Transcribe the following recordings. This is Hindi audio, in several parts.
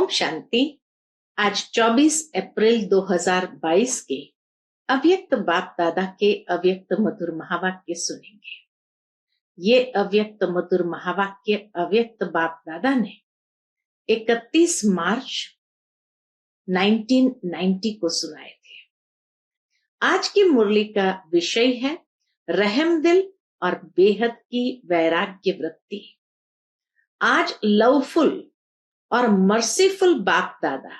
ओम शांति। आज 24 अप्रैल 2022 के अव्यक्त बाप दादा के अव्यक्त मधुर महावाक्य सुनेंगे। ये अव्यक्त मधुर महावाक्य अव्यक्त बाप दादा ने 31 मार्च 1990 को सुनाए थे। आज की मुरली का विषय है रहम दिल और बेहद की वैराग्य वृत्ति। आज लवफुल और मर्सीफुल बाप दादा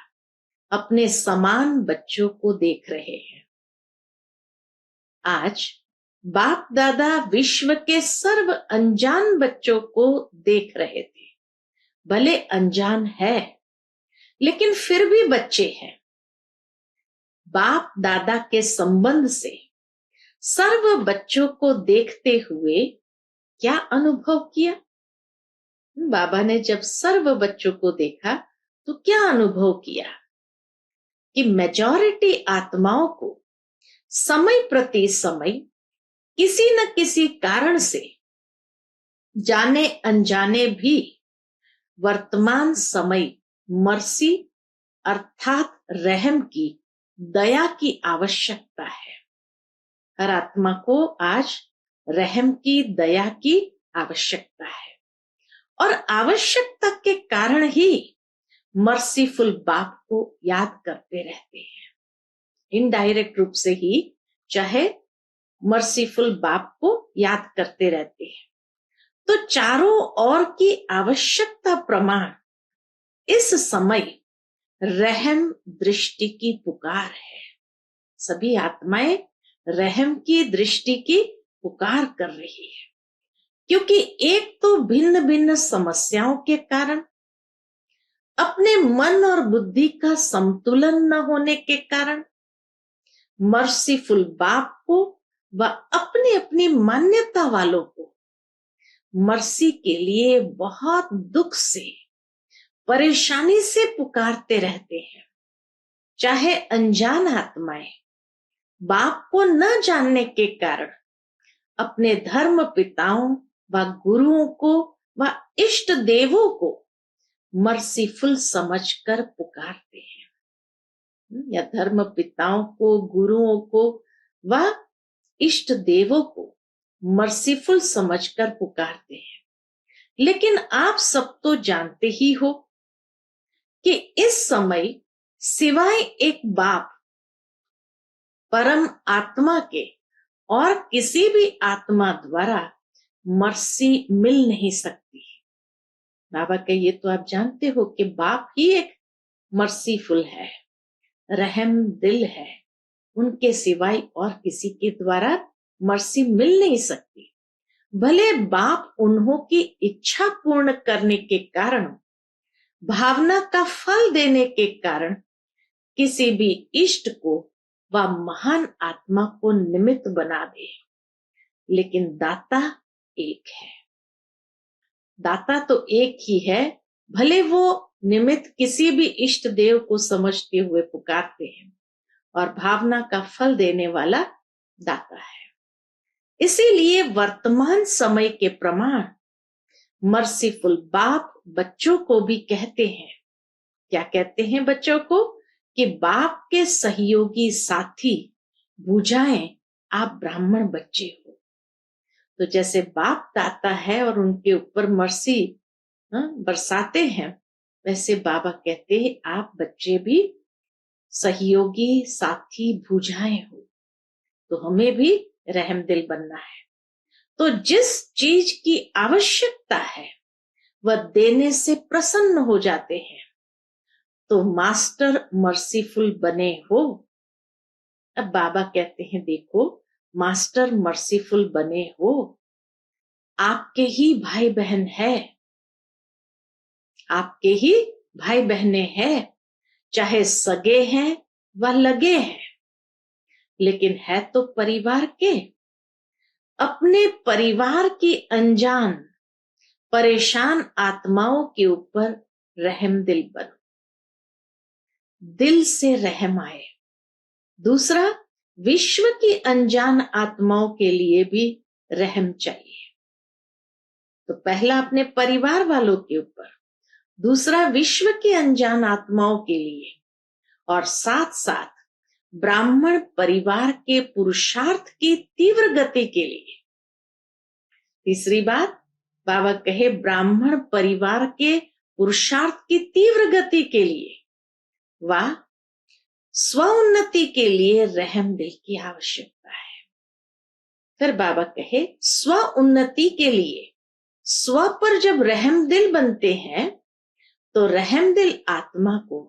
अपने समान बच्चों को देख रहे हैं। आज बाप दादा विश्व के सर्व अनजान बच्चों को देख रहे थे। भले अनजान है लेकिन फिर भी बच्चे हैं। बाप दादा के संबंध से सर्व बच्चों को देखते हुए क्या अनुभव किया? बाबा ने जब सर्व बच्चों को देखा तो क्या अनुभव किया कि मेजॉरिटी आत्माओं को समय प्रति समय किसी न किसी कारण से जाने अनजाने भी वर्तमान समय मर्सी अर्थात रहम की दया की आवश्यकता है। हर आत्मा को आज रहम की दया की आवश्यकता है और आवश्यकता के कारण ही मर्सीफुल बाप को याद करते रहते हैं। इनडायरेक्ट रूप से ही चाहे मर्सीफुल बाप को याद करते रहते हैं। तो चारों ओर की आवश्यकता प्रमाण इस समय रहम दृष्टि की पुकार है। सभी आत्माएं रहम की दृष्टि की पुकार कर रही है, क्योंकि एक तो भिन्न भिन्न समस्याओं के कारण, अपने मन और बुद्धि का संतुलन न होने के कारण मर्सीफुल बाप को व अपनी अपनी मान्यता वालों को मर्सी के लिए बहुत दुख से परेशानी से पुकारते रहते हैं। चाहे अनजान आत्माएं बाप को न जानने के कारण अपने धर्म पिताओं व गुरुओं को व इष्ट देवों को मर्सीफुल समझकर पुकारते हैं, या धर्म पिताओं को, गुरुओं को व इष्ट देवों को मर्सीफुल समझकर पुकारते हैं। लेकिन आप सब तो जानते ही हो कि इस समय सिवाय एक बाप परम आत्मा के और किसी भी आत्मा द्वारा मर्सी मिल नहीं सकती। बाबा के ये तो आप जानते हो कि बाप ही एक मर्सीफुल है, रहम दिल है। उनके सिवाय और किसी के द्वारा मर्सी मिल नहीं सकती। भले बाप उन्हों की इच्छा पूर्ण करने के कारण, भावना का फल देने के कारण किसी भी इष्ट को व महान आत्मा को निमित्त बना दे, लेकिन दाता एक है। दाता तो एक ही है, भले वो निमित्त किसी भी इष्ट देव को समझते हुए पुकारते हैं, और भावना का फल देने वाला दाता है। इसीलिए वर्तमान समय के प्रमाण मर्सीफुल बाप बच्चों को भी कहते हैं। क्या कहते हैं बच्चों को? कि बाप के सहयोगी साथी बुझाएं, आप ब्राह्मण बच्चे हो। तो जैसे बाप दाता है और उनके ऊपर मर्सी बरसाते हैं, वैसे बाबा कहते हैं आप बच्चे भी सहयोगी साथी बुझाएं हो। तो हमें भी रहम दिल बनना है। तो जिस चीज की आवश्यकता है वह देने से प्रसन्न हो जाते हैं। तो मास्टर मर्सीफुल बने हो। अब बाबा कहते हैं देखो, मास्टर मर्सीफुल बने हो, आपके ही भाई बहन है, आपके ही भाई बहने हैं, चाहे सगे हैं व लगे हैं, लेकिन है तो परिवार के। अपने परिवार की अनजान परेशान आत्माओं के ऊपर रहम दिल बनो, दिल से रहम आए। दूसरा, विश्व की अनजान आत्माओं के लिए भी रहम चाहिए। तो पहला अपने परिवार वालों के ऊपर दूसरा विश्व की अनजान आत्माओं के लिए, और साथ साथ ब्राह्मण परिवार के पुरुषार्थ की तीव्र गति के लिए। तीसरी बात, बाबा कहे ब्राह्मण परिवार के पुरुषार्थ की तीव्र गति के लिए व स्व उन्नति के लिए रहम दिल की आवश्यकता है। फिर बाबा कहे स्व उन्नति के लिए स्व पर जब रहम दिल बनते हैं तो रहम दिल आत्मा को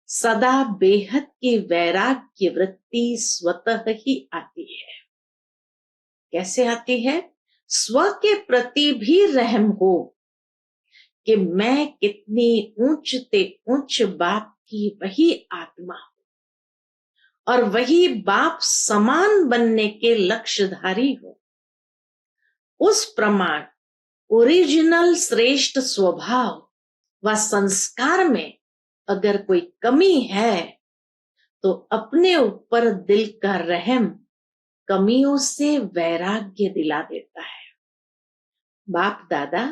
सदा बेहद की वैराग्य वृत्ति स्वतः ही आती है। कैसे आती है? स्व के प्रति भी रहम हो कि मैं कितनी ऊंच ते ऊंच बाप की वही आत्मा हूं और वही बाप समान बनने के लक्ष्यधारी हो। उस प्रमाण ओरिजिनल श्रेष्ठ स्वभाव व संस्कार में अगर कोई कमी है तो अपने ऊपर दिल का रहम कमियों से वैराग्य दिला देता है। बाप दादा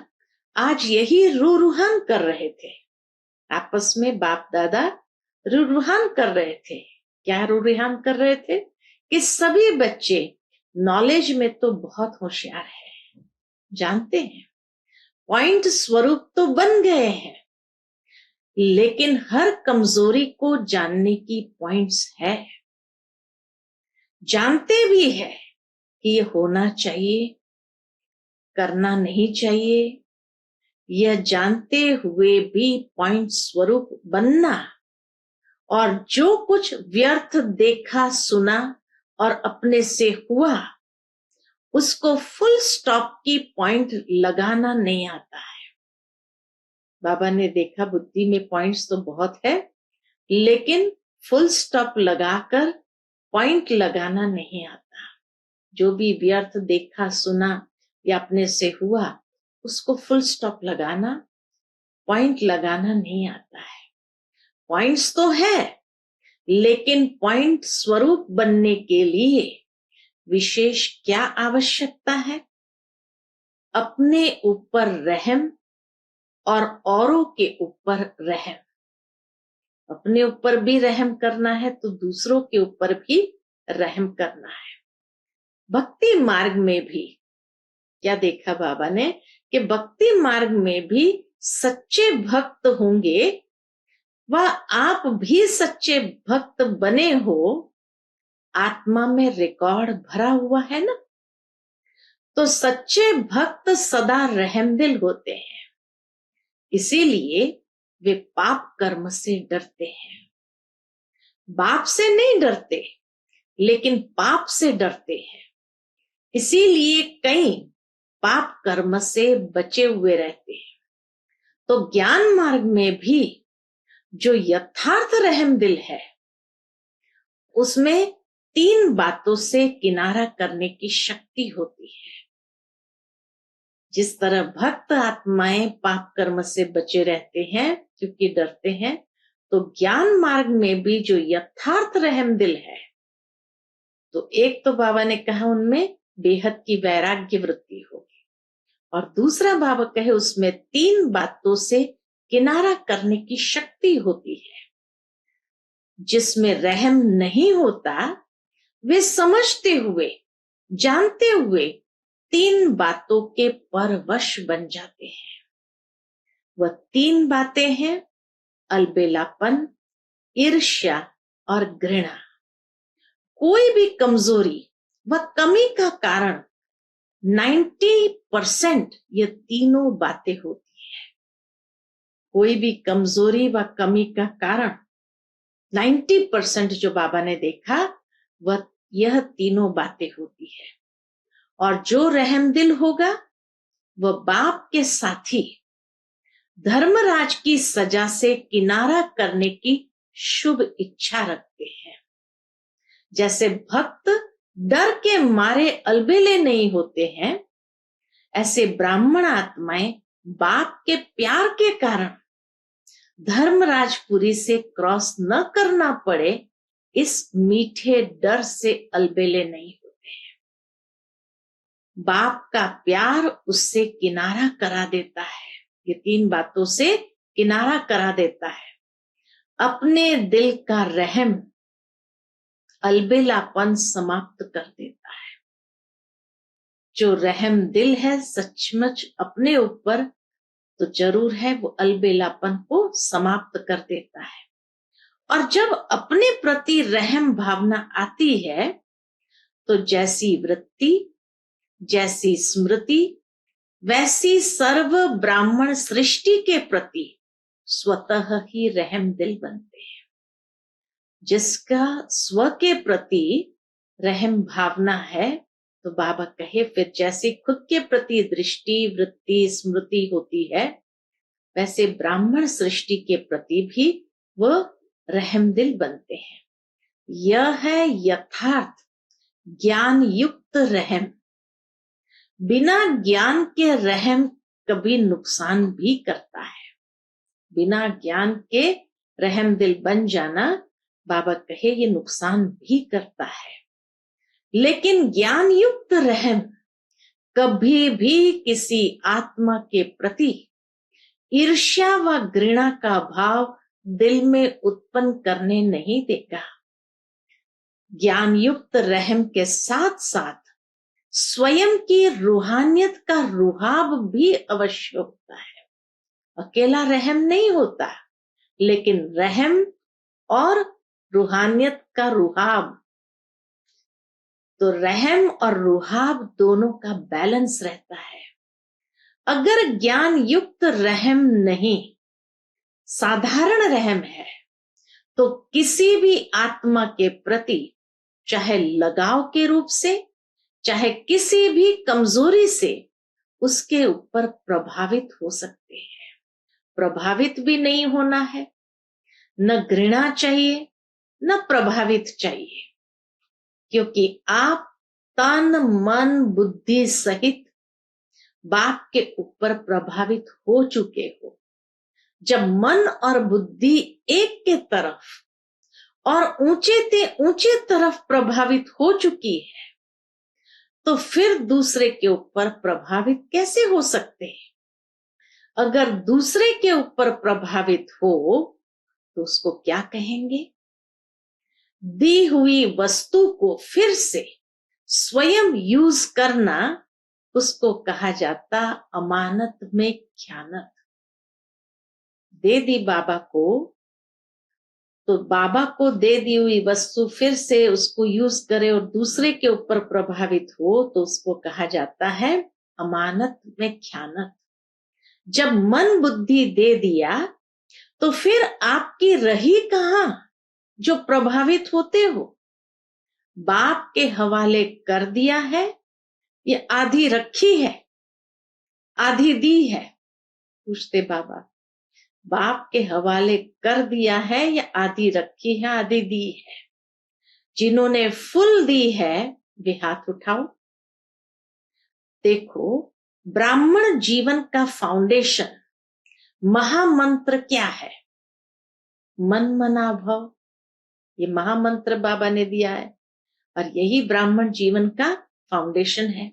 आज यही रूहान कर रहे थे, आपस में बाप दादा रूहान कर रहे थे। क्या रूहान कर रहे थे? कि सभी बच्चे नॉलेज में तो बहुत होशियार है, जानते हैं, पॉइंट स्वरूप तो बन गए हैं, लेकिन हर कमजोरी को जानने की पॉइंट्स है। जानते भी है कि ये होना चाहिए, करना नहीं चाहिए, यह जानते हुए भी पॉइंट स्वरूप बनना और जो कुछ व्यर्थ देखा सुना और अपने से हुआ उसको फुल स्टॉप की पॉइंट लगाना नहीं आता है। बाबा ने देखा बुद्धि में पॉइंट्स तो बहुत है, लेकिन फुल स्टॉप लगाकर पॉइंट लगाना नहीं आता। जो भी व्यर्थ देखा सुना या अपने से हुआ उसको फुल स्टॉप लगाना, पॉइंट लगाना नहीं आता है। पॉइंट्स तो है, लेकिन पॉइंट स्वरूप बनने के लिए विशेष क्या आवश्यकता है? अपने ऊपर रहम और औरों के ऊपर रहम। अपने ऊपर भी रहम करना है तो दूसरों के ऊपर भी रहम करना है। भक्ति मार्ग में भी क्या देखा बाबा ने कि भक्ति मार्ग में भी सच्चे भक्त होंगे व आप भी सच्चे भक्त बने हो, आत्मा में रिकॉर्ड भरा हुआ है ना। तो सच्चे भक्त सदा रहमदिल होते हैं, इसीलिए वे पाप कर्म से डरते हैं। बाप से नहीं डरते, लेकिन पाप से डरते हैं, इसीलिए कई पाप कर्म से बचे हुए रहते हैं। तो ज्ञान मार्ग में भी जो यथार्थ रहमदिल है उसमें 3 बातों से किनारा करने की शक्ति होती है। जिस तरह भक्त आत्माएं पाप कर्म से बचे रहते हैं क्योंकि डरते हैं, तो ज्ञान मार्ग में भी जो यथार्थ रहमदिल है, तो एक तो बाबा ने कहा उनमें बेहद की वैराग्य वृत्ति होगी, और दूसरा बाबा कहे उसमें 3 बातों से किनारा करने की शक्ति होती है। जिसमें रहम नहीं होता वे समझते हुए जानते हुए 3 बातों के परवश बन जाते हैं। वह 3 बातें हैं अलबेलापन, ईर्ष्या और घृणा। कोई भी कमजोरी व कमी का कारण 90% ये तीनों बातें होती है। कोई भी कमजोरी व कमी का कारण 90% जो बाबा ने देखा वह यह तीनों बातें होती है। और जो रहमदिल होगा वह बाप के साथी धर्मराज की सजा से किनारा करने की शुभ इच्छा रखते हैं। जैसे भक्त डर के मारे अलबेले नहीं होते हैं, ऐसे ब्राह्मण आत्माएं बाप के प्यार के कारण धर्मराजपुरी से क्रॉस न करना पड़े इस मीठे डर से अलबेले नहीं होते हैं। बाप का प्यार उससे किनारा करा देता है। ये 3 बातों से किनारा करा देता है, अपने दिल का रहम, अलबेलापन समाप्त कर देता है। जो रहम दिल है सचमुच अपने ऊपर, तो जरूर है वो अलबेलापन को समाप्त कर देता है। और जब अपने प्रति रहम भावना आती है, तो जैसी वृत्ति, जैसी स्मृति, वैसी सर्व ब्राह्मण सृष्टि के प्रति स्वतः ही रहम दिल बनते हैं। जिसका स्व के प्रति रहम भावना है, तो बाबा कहे फिर जैसे खुद के प्रति दृष्टि, वृत्ति, स्मृति होती है, वैसे ब्राह्मण सृष्टि के प्रति भी वह रहम दिल बनते हैं। यह है यथार्थ ज्ञान युक्त रहम। बिना ज्ञान के रहम कभी नुकसान भी करता है। बिना ज्ञान के रहम दिल बन जाना, बाबा कहे ये नुकसान भी करता है। लेकिन ज्ञान युक्त रहम कभी भी किसी आत्मा के प्रति ईर्ष्या व घृणा का भाव दिल में उत्पन्न करने नहीं देगा। ज्ञान युक्त रहम के साथ साथ स्वयं की रूहानियत का रुहाब भी अवश्य होता है। अकेला रहम नहीं होता, लेकिन रहम और रूहानियत का रुहाब, तो रहम और रुहाब दोनों का बैलेंस रहता है। अगर ज्ञान युक्त रहम नहीं, साधारण रहम है, तो किसी भी आत्मा के प्रति चाहे लगाव के रूप से, चाहे किसी भी कमजोरी से उसके ऊपर प्रभावित हो सकते हैं। प्रभावित भी नहीं होना है, न घृणा चाहिए न प्रभावित चाहिए, क्योंकि आप तन मन बुद्धि सहित बाप के ऊपर प्रभावित हो चुके हो। जब मन और बुद्धि एक के तरफ और ऊंचे तरफ प्रभावित हो चुकी है, तो फिर दूसरे के ऊपर प्रभावित कैसे हो सकते हैं? अगर दूसरे के ऊपर प्रभावित हो तो उसको क्या कहेंगे? दी हुई वस्तु को फिर से स्वयं यूज करना, उसको कहा जाता अमानत में ख्यानत। दे दी बाबा को, तो बाबा को दे दी हुई वस्तु फिर से उसको यूज करे और दूसरे के ऊपर प्रभावित हो, तो उसको कहा जाता है अमानत में ख्यानत। जब मन बुद्धि दे दिया, तो फिर आपकी रही कहां जो प्रभावित होते हो? बाप के हवाले कर दिया है या आधी रखी है, आधी दी है? पूछते बाबा। बाप के हवाले कर दिया है या आधी रखी है, आधी दी है? जिन्होंने फुल दी है वे हाथ उठाओ। देखो, ब्राह्मण जीवन का फाउंडेशन, महामंत्र क्या है? मन मना भव। ये महामंत्र बाबा ने दिया है और यही ब्राह्मण जीवन का फाउंडेशन है।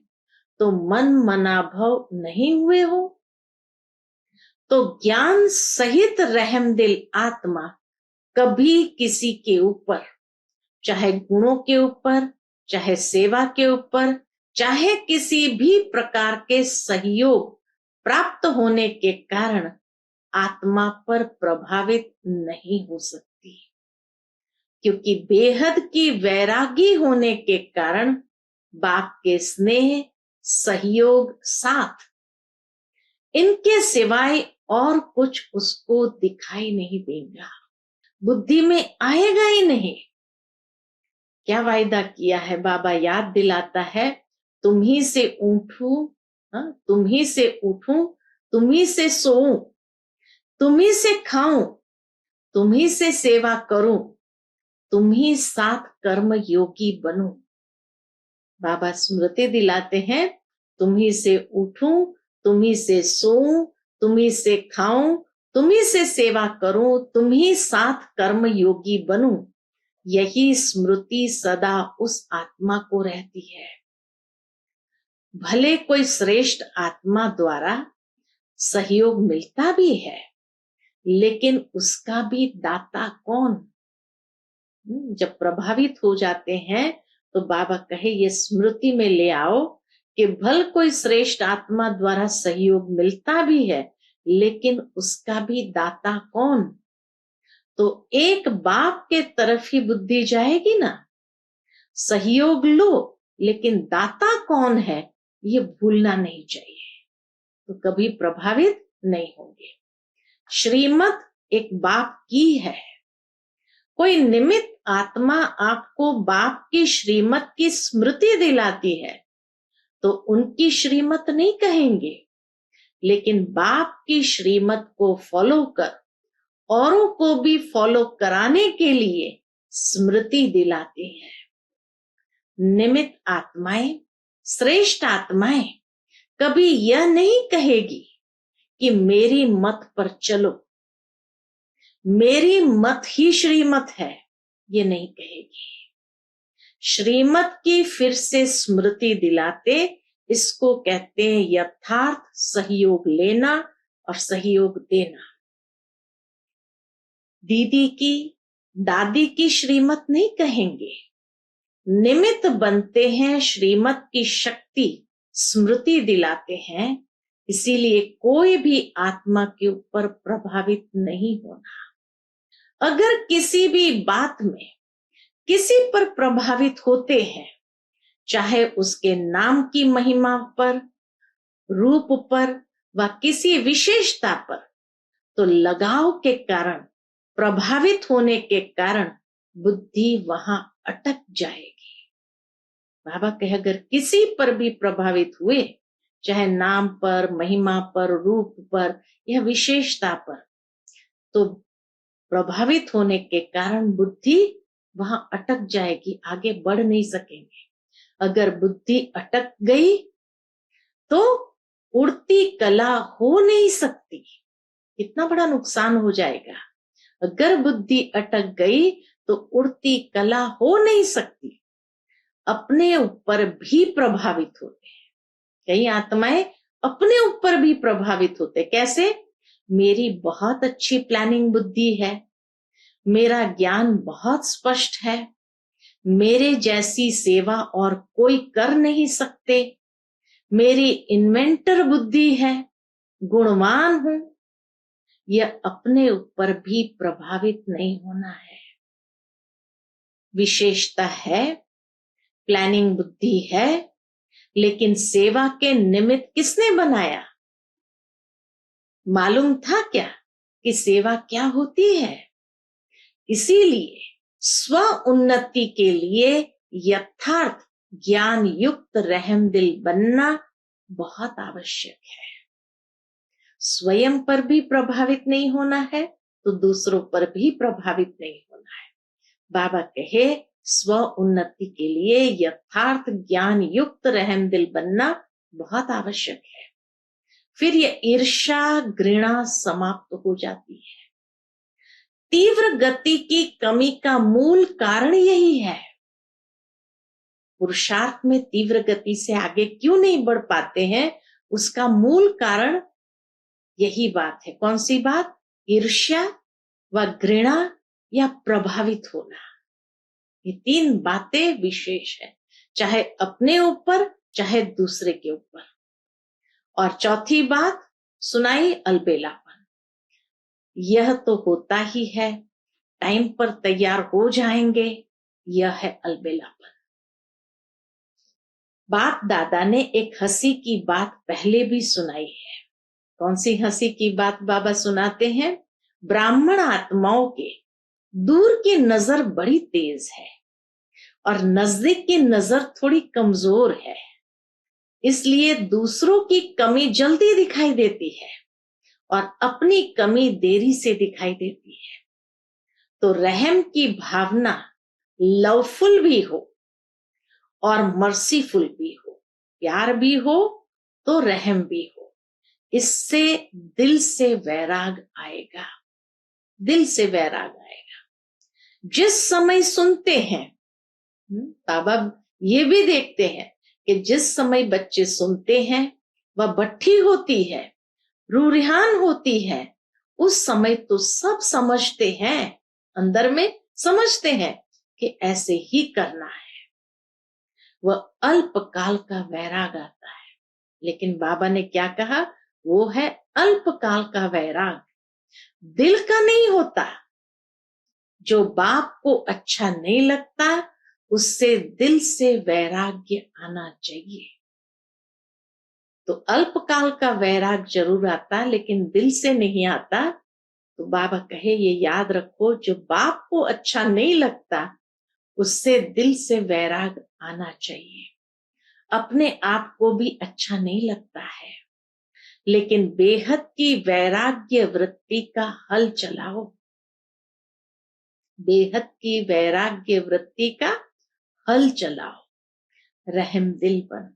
तो मन मना भव नहीं हुए हो, तो ज्ञान सहित रहम दिल आत्मा कभी किसी के ऊपर, चाहे गुणों के ऊपर, चाहे सेवा के ऊपर, चाहे किसी भी प्रकार के सहयोग प्राप्त होने के कारण आत्मा पर प्रभावित नहीं हो सकती, क्योंकि बेहद की वैरागी होने के कारण बाप के स्नेह, सहयोग, साथ, इनके सिवाय और कुछ उसको दिखाई नहीं देगा, बुद्धि में आएगा ही नहीं। क्या वायदा किया है बाबा याद दिलाता है, तुम ही से उठूं, तुम ही से उठूं, तुम ही से सोऊं, तुम ही से खाऊं, तुम ही से सेवा करूं, तुम ही साथ कर्म योगी बनूं। बाबा स्मृति दिलाते हैं, तुम ही से उठूं, तुम ही से सोऊं, तुम ही से खाऊं, तुम ही से सेवा करूं, तुम ही साथ कर्म योगी बनूं। यही स्मृति सदा उस आत्मा को रहती है। भले कोई श्रेष्ठ आत्मा द्वारा सहयोग मिलता भी है, लेकिन उसका भी दाता कौन? जब प्रभावित हो जाते हैं तो बाबा कहे ये स्मृति में ले आओ कि भल कोई श्रेष्ठ आत्मा द्वारा सहयोग मिलता भी है, लेकिन उसका भी दाता कौन? तो एक बाप के तरफ ही बुद्धि जाएगी ना। सहयोग लो, लेकिन दाता कौन है ये भूलना नहीं चाहिए, तो कभी प्रभावित नहीं होंगे। श्रीमत एक बाप की है। कोई निमित्त आत्मा आपको बाप की श्रीमत की स्मृति दिलाती है तो उनकी श्रीमत नहीं कहेंगे, लेकिन बाप की श्रीमत को फॉलो कर औरों को भी फॉलो कराने के लिए स्मृति दिलाती है। निमित्त आत्माएं, श्रेष्ठ आत्माएं कभी यह नहीं कहेगी कि मेरी मत पर चलो, मेरी मत ही श्रीमत है, ये नहीं कहेगी। श्रीमत की फिर से स्मृति दिलाते, इसको कहते हैं यथार्थ सहयोग लेना और सहयोग देना। दीदी की, दादी की श्रीमत नहीं कहेंगे, निमित्त बनते हैं, श्रीमत की शक्ति स्मृति दिलाते हैं। इसीलिए कोई भी आत्मा के ऊपर प्रभावित नहीं होना। अगर किसी भी बात में किसी पर प्रभावित होते हैं, चाहे उसके नाम की महिमा पर, रूप पर व किसी विशेषता पर, तो लगाव के कारण, प्रभावित होने के कारण बुद्धि वहां अटक जाएगी। बाबा कहे अगर किसी पर भी प्रभावित हुए, चाहे नाम पर, महिमा पर, रूप पर या विशेषता पर, तो प्रभावित होने के कारण बुद्धि वहां अटक जाएगी, आगे बढ़ नहीं सकेंगे। अगर बुद्धि अटक गई तो उड़ती कला हो नहीं सकती, कितना बड़ा नुकसान हो जाएगा। अगर बुद्धि अटक गई तो उड़ती कला हो नहीं सकती। अपने ऊपर भी प्रभावित होते हैं, कई आत्माएं अपने ऊपर भी प्रभावित होते। कैसे? मेरी बहुत अच्छी प्लानिंग बुद्धि है, मेरा ज्ञान बहुत स्पष्ट है, मेरे जैसी सेवा और कोई कर नहीं सकते, मेरी इन्वेंटर बुद्धि है, गुणवान हूं। यह अपने ऊपर भी प्रभावित नहीं होना है। विशेषता है, प्लानिंग बुद्धि है, लेकिन सेवा के निमित्त किसने बनाया? मालूम था क्या कि सेवा क्या होती है? इसीलिए स्व उन्नति के लिए यथार्थ ज्ञान युक्त रहम दिल बनना बहुत आवश्यक है। स्वयं पर भी प्रभावित नहीं होना है तो दूसरों पर भी प्रभावित नहीं होना है। बाबा कहे स्व उन्नति के लिए यथार्थ ज्ञान युक्त रहम दिल बनना बहुत आवश्यक है। फिर ये ईर्ष्या, घृणा समाप्त हो जाती है। तीव्र गति की कमी का मूल कारण यही है। पुरुषार्थ में तीव्र गति से आगे क्यों नहीं बढ़ पाते हैं, उसका मूल कारण यही बात है। कौन सी बात? ईर्ष्या व घृणा या प्रभावित होना। ये तीन बातें विशेष है, चाहे अपने ऊपर चाहे दूसरे के ऊपर। और चौथी बात सुनाई, अलबेलापन। यह तो होता ही है, टाइम पर तैयार हो जाएंगे, यह है अलबेलापन। बाप दादा ने एक हंसी की बात पहले भी सुनाई है। कौन सी हंसी की बात बाबा सुनाते हैं? ब्राह्मण आत्माओं के दूर की नजर बड़ी तेज है और नजदीक की नजर थोड़ी कमजोर है, इसलिए दूसरों की कमी जल्दी दिखाई देती है और अपनी कमी देरी से दिखाई देती है। तो रहम की भावना लवफुल भी हो और मर्सीफुल भी हो, प्यार भी हो तो रहम भी हो। इससे दिल से वैराग आएगा, दिल से वैराग आएगा। जिस समय सुनते हैं, बाबा ये भी देखते हैं कि जिस समय बच्चे सुनते हैं वह बट्ठी होती है, रूरिहान होती है उस समय तो सब समझते हैं, अंदर में समझते हैं कि ऐसे ही करना है। वह अल्पकाल का वैराग आता है, लेकिन बाबा ने क्या कहा, वो है अल्पकाल का वैराग, दिल का नहीं होता। जो बाप को अच्छा नहीं लगता उससे दिल से वैराग्य आना चाहिए। तो अल्पकाल का वैराग जरूर आता लेकिन दिल से नहीं आता। तो बाबा कहे ये याद रखो, जो बाप को अच्छा नहीं लगता उससे दिल से वैराग आना चाहिए। अपने आप को भी अच्छा नहीं लगता है, लेकिन बेहद की वैराग्य वृत्ति का हल चलाओ, बेहद की वैराग्य वृत्ति का हल चलाओ, रहम दिल बन।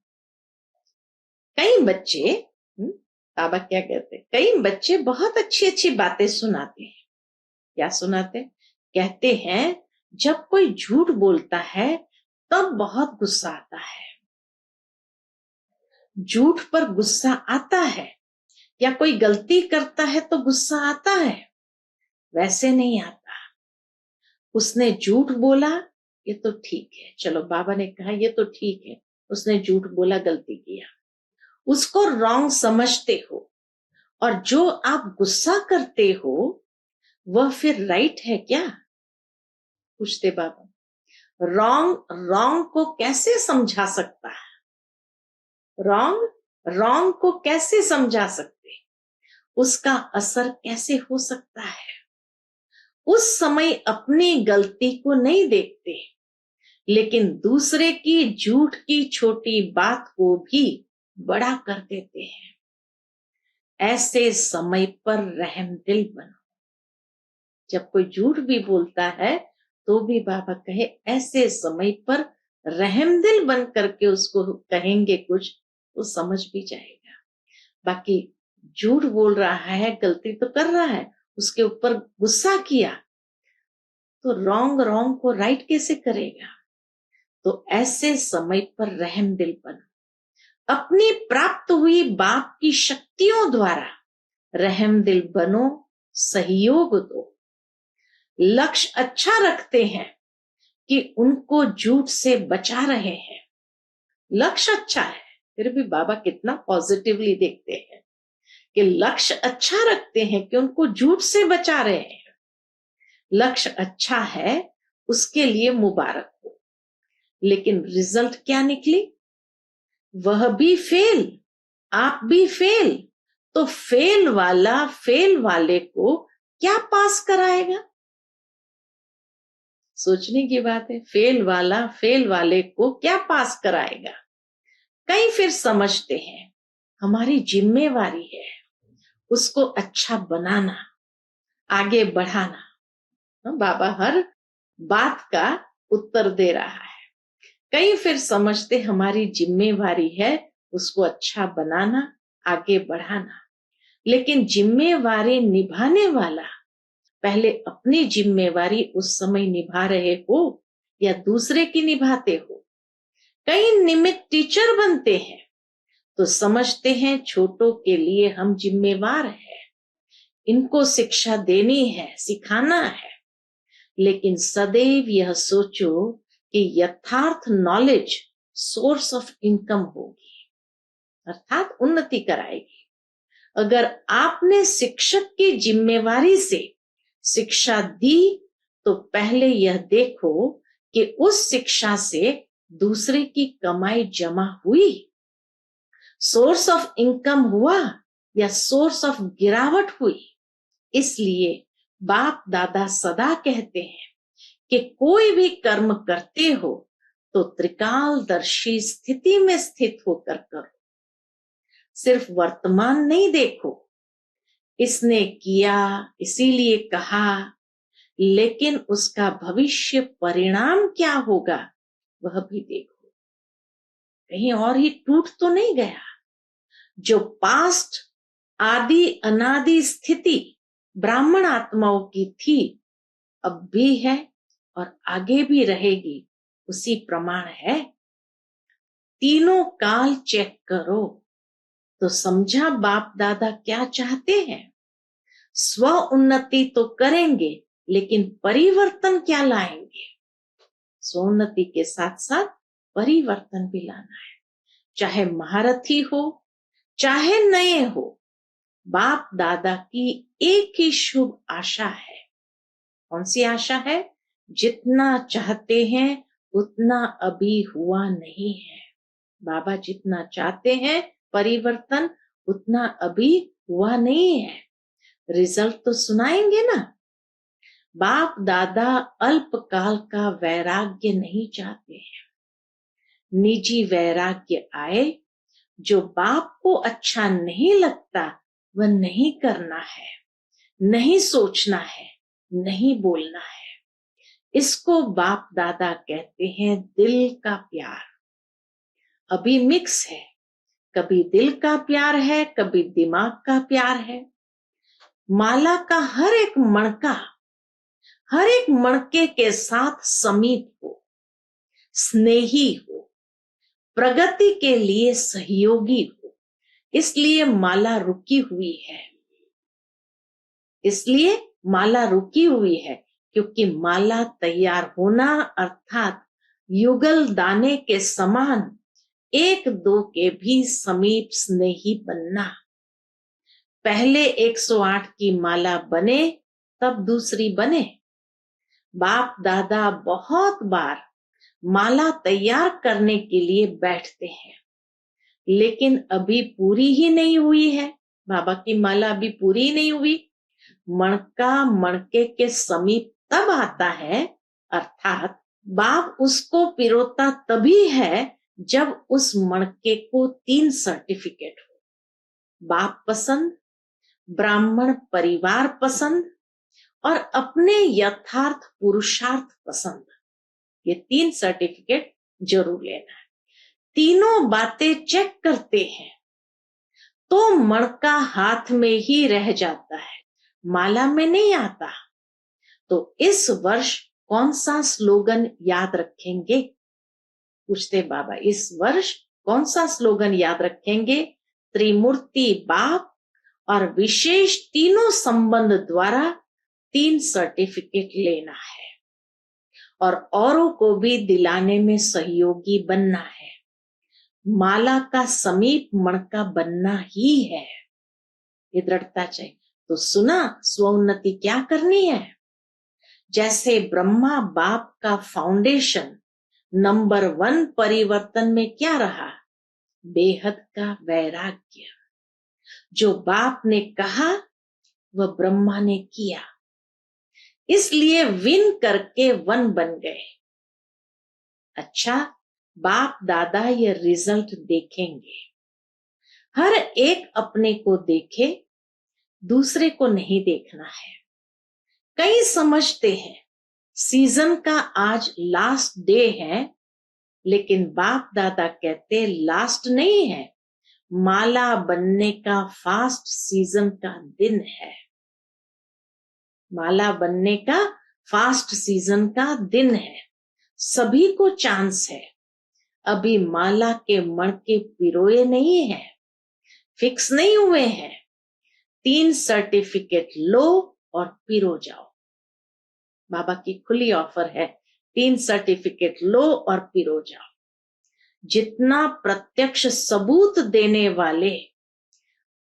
कई बच्चे बाबा क्या कहते हैं, कई बच्चे बहुत अच्छी अच्छी बातें सुनाते हैं। क्या सुनाते, कहते हैं जब कोई झूठ बोलता है तब बहुत गुस्सा आता है। झूठ पर गुस्सा आता है, या कोई गलती करता है तो गुस्सा आता है, वैसे नहीं आता। उसने झूठ बोला ये तो ठीक है, चलो बाबा ने कहा ये तो ठीक है, उसने झूठ बोला, गलती किया, उसको रॉन्ग समझते हो। और जो आप गुस्सा करते हो वह फिर राइट है क्या, पूछते बाबा। रॉन्ग को कैसे समझा सकता है, रॉन्ग को कैसे समझा सकते, उसका असर कैसे हो सकता है। उस समय अपनी गलती को नहीं देखते, लेकिन दूसरे की झूठ की छोटी बात को भी बड़ा कर देते हैं। ऐसे समय पर रहम दिल बनो। जब कोई झूठ भी बोलता है तो भी बाबा कहे ऐसे समय पर रहम दिल बन करके उसको कहेंगे कुछ तो समझ भी जाएगा। बाकी झूठ बोल रहा है, गलती तो कर रहा है, उसके ऊपर गुस्सा किया तो रॉन्ग को राइट कैसे करेगा। तो ऐसे समय पर रहम दिल बनो, अपनी प्राप्त हुई बाप की शक्तियों द्वारा रहम दिल बनो, सहयोग दो। लक्ष्य अच्छा रखते हैं कि उनको झूठ से बचा रहे हैं, लक्ष्य अच्छा है, फिर भी बाबा कितना पॉजिटिवली देखते हैं कि लक्ष्य अच्छा रखते हैं कि उनको झूठ से बचा रहे हैं। लक्ष्य अच्छा है उसके लिए मुबारक हो, लेकिन रिजल्ट क्या निकली, वह भी फेल, आप भी फेल। तो फेल वाले को क्या पास कराएगा, सोचने की बात है। फेल वाले को क्या पास कराएगा। कई फिर समझते हैं हमारी जिम्मेवारी है उसको अच्छा बनाना, आगे बढ़ाना। बाबा हर बात का उत्तर दे रहा है। कई फिर समझते हमारी जिम्मेवारी है उसको अच्छा बनाना, आगे बढ़ाना। लेकिन जिम्मेवारी निभाने वाला पहले अपनी जिम्मेवारी उस समय निभा रहे हो या दूसरे की निभाते हो। कई निमित्त टीचर बनते हैं तो समझते हैं छोटों के लिए हम जिम्मेवार हैं, इनको शिक्षा देनी है, सिखाना है। लेकिन सदैव यह सोचो कि यथार्थ नॉलेज सोर्स ऑफ इनकम होगी, अर्थात उन्नति कराएगी। अगर आपने शिक्षक की जिम्मेवारी से शिक्षा दी तो पहले यह देखो कि उस शिक्षा से दूसरे की कमाई जमा हुई, सोर्स ऑफ इनकम हुआ या सोर्स ऑफ गिरावट हुई। इसलिए बाप दादा सदा कहते हैं कि कोई भी कर्म करते हो तो त्रिकालदर्शी स्थिति में स्थित होकर करो। सिर्फ वर्तमान नहीं देखो, इसने किया इसीलिए कहा, लेकिन उसका भविष्य परिणाम क्या होगा वह भी देखो। कहीं और ही टूट तो नहीं गया। जो पास्ट आदि अनादि स्थिति ब्राह्मण आत्माओं की थी, अब भी है और आगे भी रहेगी, उसी प्रमाण है। तीनों काल चेक करो तो समझा बाप दादा क्या चाहते हैं। स्व उन्नति तो करेंगे, लेकिन परिवर्तन क्या लाएंगे? स्वोन्नति के साथ साथ परिवर्तन भी लाना है। चाहे महारथी हो, चाहे नए हो, बाप दादा की एक ही शुभ आशा है। कौन सी आशा है? जितना चाहते हैं उतना अभी हुआ नहीं है। बाबा जितना चाहते हैं परिवर्तन, उतना अभी हुआ नहीं है। रिजल्ट तो सुनाएंगे ना। बाप दादा अल्पकाल का वैराग्य नहीं चाहते हैं। निजी वैराग्य आए, जो बाप को अच्छा नहीं लगता वह नहीं करना है, नहीं सोचना है, नहीं बोलना है। इसको बाप दादा कहते हैं दिल का प्यार। अभी मिक्स है, कभी दिल का प्यार है, कभी दिमाग का प्यार है। माला का हर एक मणका हर एक मणके के साथ समीप हो, स्नेही हो, प्रगति के लिए सहयोगी हो। इसलिए माला रुकी हुई है। इसलिए माला रुकी हुई है क्योंकि माला तैयार होना अर्थात युगल दाने के समान एक दो के भी समीप स्नेही बनना। पहले 108 की माला बने, तब दूसरी बने। बाप दादा बहुत बार माला तैयार करने के लिए बैठते हैं, लेकिन अभी पूरी ही नहीं हुई है। बाबा की माला अभी पूरी ही नहीं हुई। मणका मणके के समीप तब आता है, अर्थात बाप उसको पिरोता तभी है जब उस मणके को 3 सर्टिफिकेट हो। बाप पसंद, ब्राह्मण परिवार पसंद और अपने यथार्थ पुरुषार्थ पसंद। ये 3 सर्टिफिकेट जरूर लेना है। तीनों बातें चेक करते हैं तो मणका हाथ में ही रह जाता है, माला में नहीं आता। तो इस वर्ष कौन सा स्लोगन याद रखेंगे? पूछते बाबा, इस वर्ष कौन सा स्लोगन याद रखेंगे? त्रिमूर्ति बाप और विशेष तीनों संबंध द्वारा 3 सर्टिफिकेट लेना है और औरों को भी दिलाने में सहयोगी बनना है। माला का समीप मणका बनना ही है, ये दृढ़ता चाहिए। तो सुना, स्वोन्नति क्या करनी है? जैसे ब्रह्मा बाप का फाउंडेशन नंबर 1 परिवर्तन में क्या रहा? बेहद का वैराग्य। जो बाप ने कहा वह ब्रह्मा ने किया, इसलिए विन करके 1 बन गए। अच्छा, बाप दादा ये रिजल्ट देखेंगे। हर एक अपने को देखे, दूसरे को नहीं देखना है। कई समझते हैं सीजन का आज लास्ट डे है, लेकिन बाप दादा कहते लास्ट नहीं है, माला बनने का फास्ट सीजन का दिन है। माला बनने का फास्ट सीजन का दिन है। सभी को चांस है। अभी माला के मणके पिरोए नहीं है, फिक्स नहीं हुए हैं। 3 सर्टिफिकेट लो और पिरो जाओ। बाबा की खुली ऑफर है, 3 सर्टिफिकेट लो और पिरो जाओ। जितना प्रत्यक्ष सबूत देने वाले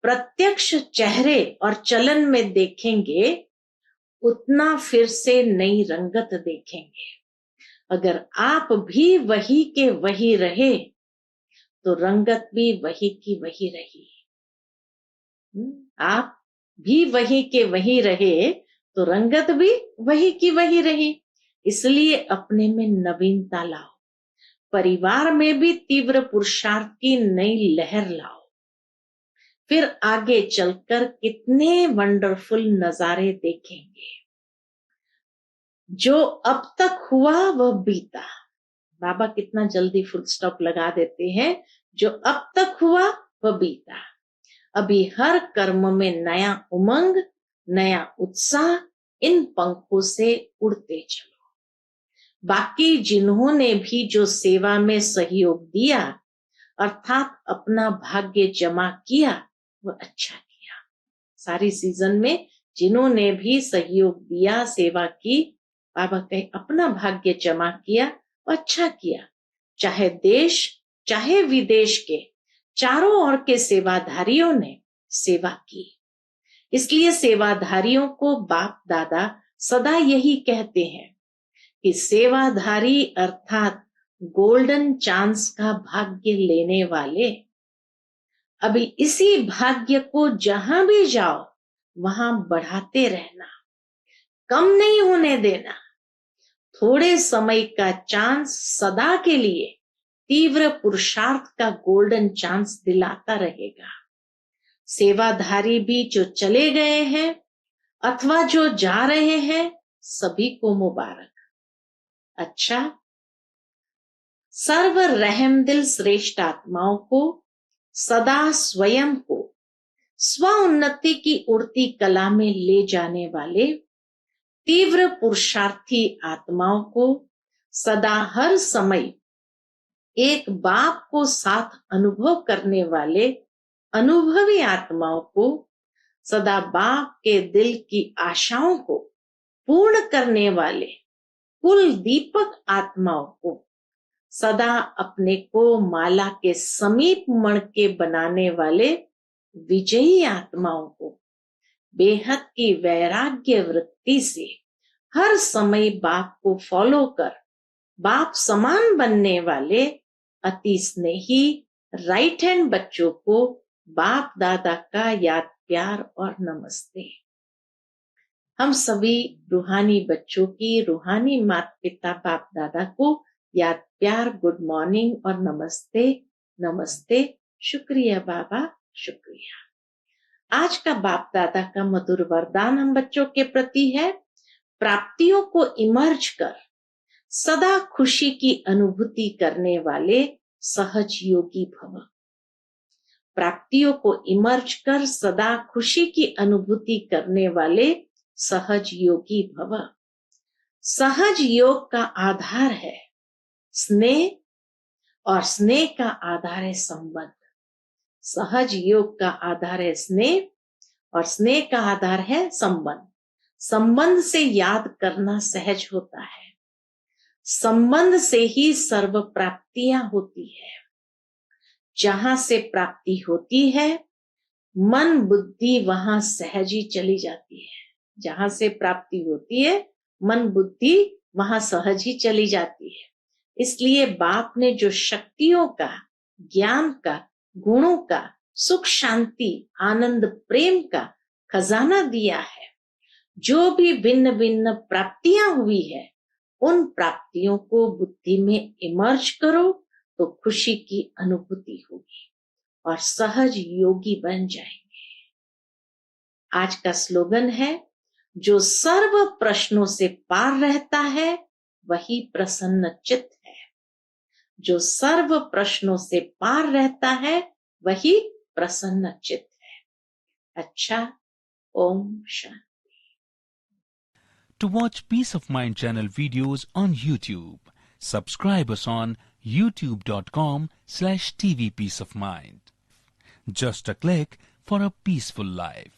प्रत्यक्ष चेहरे और चलन में देखेंगे, उतना फिर से नई रंगत देखेंगे। अगर आप भी वही के वही रहे तो रंगत भी वही की वही रही। आप भी वही के वही रहे तो रंगत भी वही की वही रही। इसलिए अपने में नवीनता लाओ, परिवार में भी तीव्र पुरुषार्थ की नई लहर लाओ। फिर आगे चलकर कितने वंडरफुल नजारे देखेंगे। जो अब तक हुआ वह बीता। बाबा कितना जल्दी फुल स्टॉप लगा देते हैं। जो अब तक हुआ वह बीता। अभी हर कर्म में नया उमंग, नया उत्साह, इन पंखों से उड़ते चलो। बाकी जिन्होंने भी जो सेवा में सहयोग दिया, अर्थात अपना भाग्य जमा किया, वह अच्छा किया। सारी सीजन में जिन्होंने भी सहयोग दिया, सेवा की, बाबा कहे अपना भाग्य जमा किया और अच्छा किया। चाहे देश चाहे विदेश के चारों ओर के सेवाधारियों ने सेवा की। इसलिए सेवाधारियों को बाप दादा सदा यही कहते हैं कि सेवाधारी अर्थात गोल्डन चांस का भाग्य लेने वाले, अभी इसी भाग्य को जहां भी जाओ वहां बढ़ाते रहना, कम नहीं होने देना। थोड़े समय का चांस सदा के लिए तीव्र पुरुषार्थ का गोल्डन चांस दिलाता रहेगा। सेवाधारी भी जो चले गए हैं अथवा जो जा रहे हैं, सभी को मुबारक। अच्छा, सर्व रहमदिल श्रेष्ठ आत्माओं को सदा स्वयं को स्व उन्नति की उड़ती कला में ले जाने वाले तीव्र पुरुषार्थी आत्माओं को सदा हर समय एक बाप को साथ अनुभव करने वाले अनुभवी आत्माओं को सदा बाप के दिल की आशाओं को पूर्ण करने वाले कुल दीपक आत्माओं को सदा अपने को माला के समीप मण के बनाने वाले विजयी आत्माओं को बेहद की वैराग्य वृत्ति से हर समय बाप को फॉलो कर बाप समान बनने वाले अति स्नेही राइट हैंड बच्चों को बाप दादा का याद प्यार और नमस्ते। हम सभी रूहानी बच्चों की रूहानी माता पिता बाप दादा को याद प्यार गुड मॉर्निंग और नमस्ते नमस्ते। शुक्रिया बाबा, शुक्रिया। आज का बाप दादा का मधुर वरदान हम बच्चों के प्रति है, प्राप्तियों को इमर्ज कर सदा खुशी की अनुभूति करने वाले सहज योगी भव। प्राप्तियों को इमर्ज कर सदा खुशी की अनुभूति करने वाले सहज योगी भव। सहज योग का आधार है स्नेह और स्नेह का आधार है संबंध। सहज योग का आधार है स्नेह और स्नेह का आधार है संबंध। संबंध से याद करना सहज होता है, संबंध से ही सर्व प्राप्तियां होती है। जहां से प्राप्ति होती है मन बुद्धि वहां सहज ही चली जाती है। जहां से प्राप्ति होती है मन बुद्धि वहां सहज ही चली जाती है। इसलिए बाप ने जो शक्तियों का, ज्ञान का, गुणों का, सुख शांति आनंद प्रेम का खजाना दिया है, जो भी भिन्न भिन्न प्राप्तियां हुई है उन प्राप्तियों को बुद्धि में इमर्ज करो तो खुशी की अनुभूति होगी और सहज योगी बन जाएंगे। आज का स्लोगन है, जो सर्व प्रश्नों से पार रहता है वही प्रसन्न चित्त है। जो सर्व प्रश्नों से पार रहता है वही प्रसन्न चित्त है। अच्छा, Om Shanti. To watch Peace of Mind channel videos on YouTube, subscribe us on youtube.com/TV Peace of Mind. Just a click for a peaceful life.